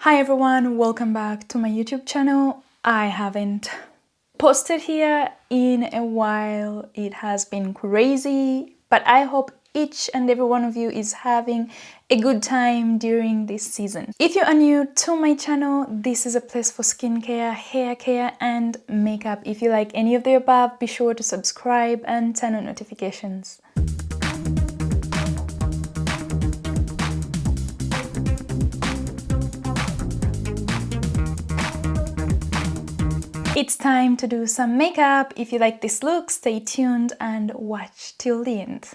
Hi everyone, welcome back to my YouTube channel. I haven't posted here in a while. It has been crazy, but I hope each and every one of you is having a good time during this season. If you are new to my channel, this is a place for skincare, hair care and makeup. If you like any of the above, be sure to subscribe and turn on notifications. It's time to do some makeup. If you like this look, stay tuned and watch till the end.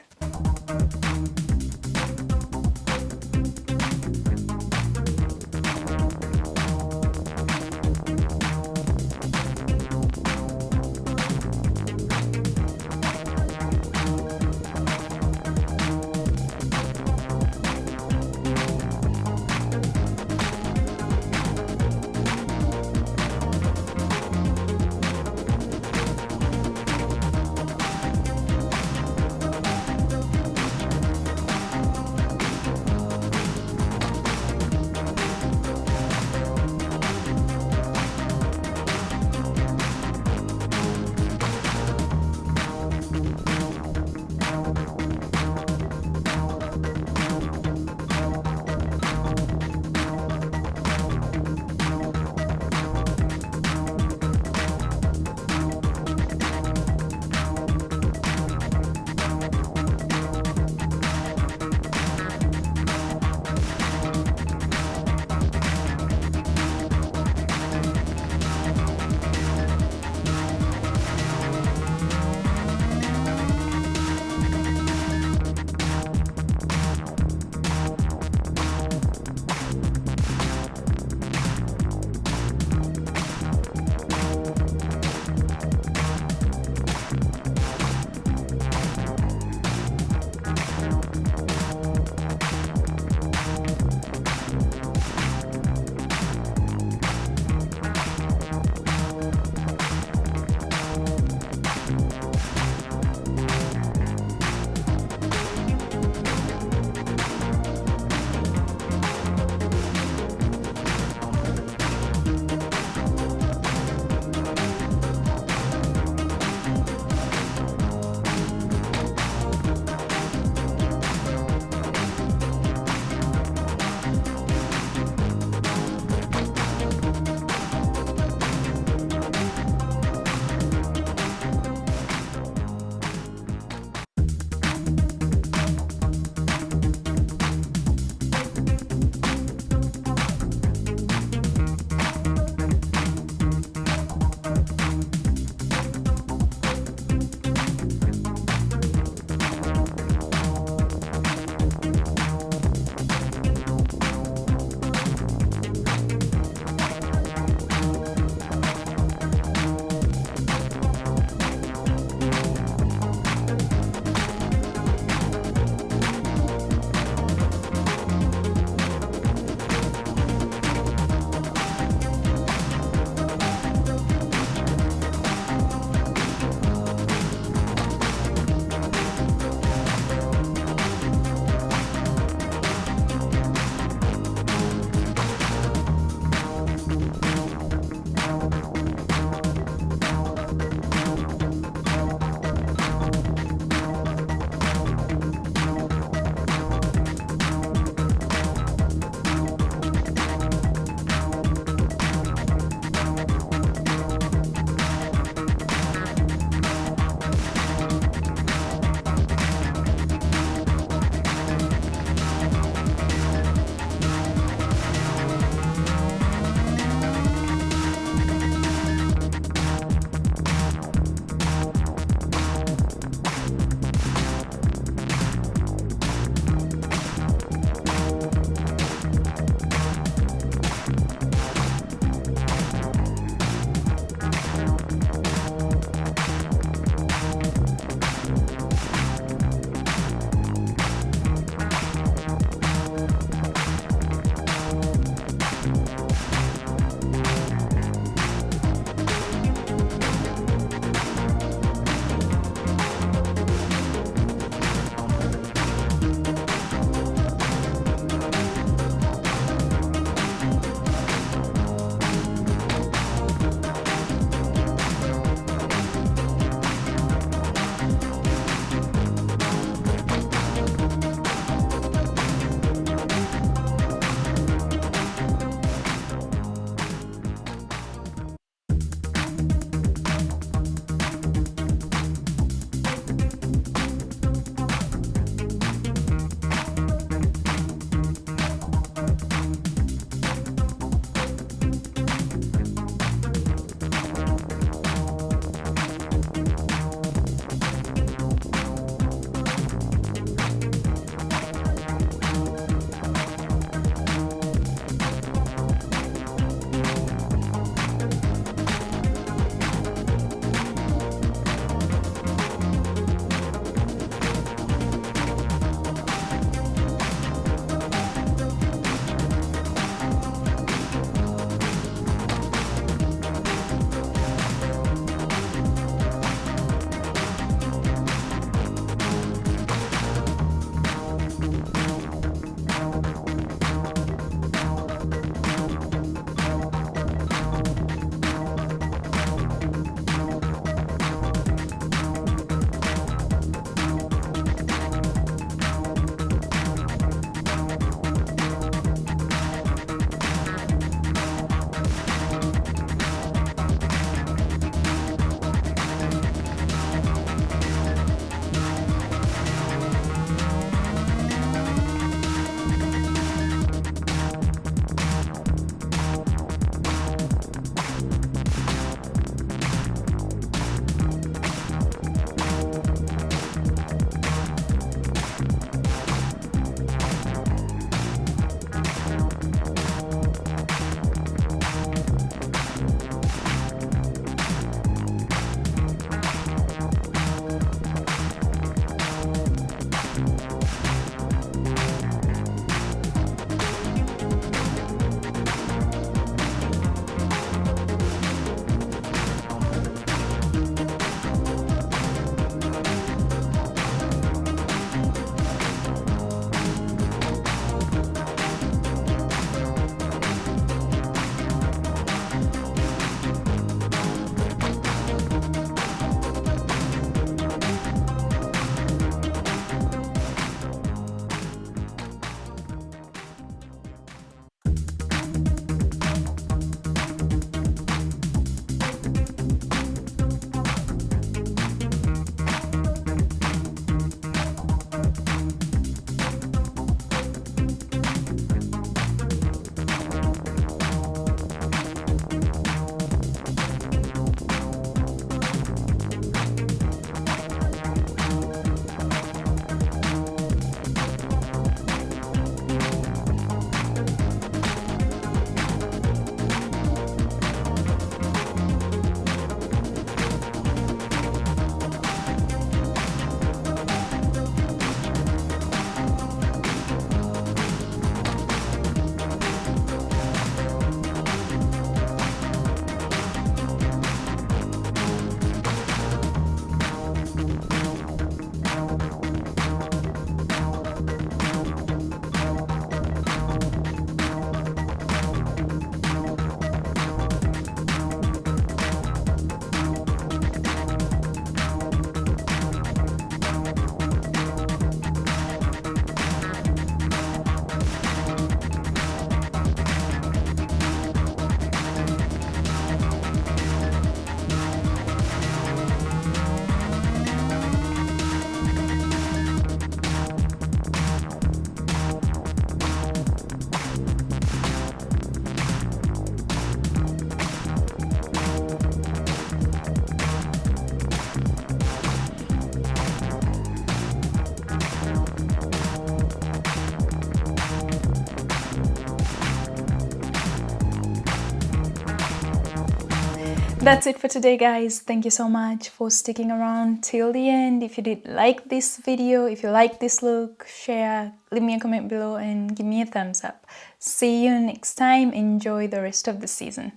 That's it for today, guys. Thank you so much for sticking around till the end. If you did like this video, if you like this look, share, leave me a comment below and give me a thumbs up. See you next time. Enjoy the rest of the season.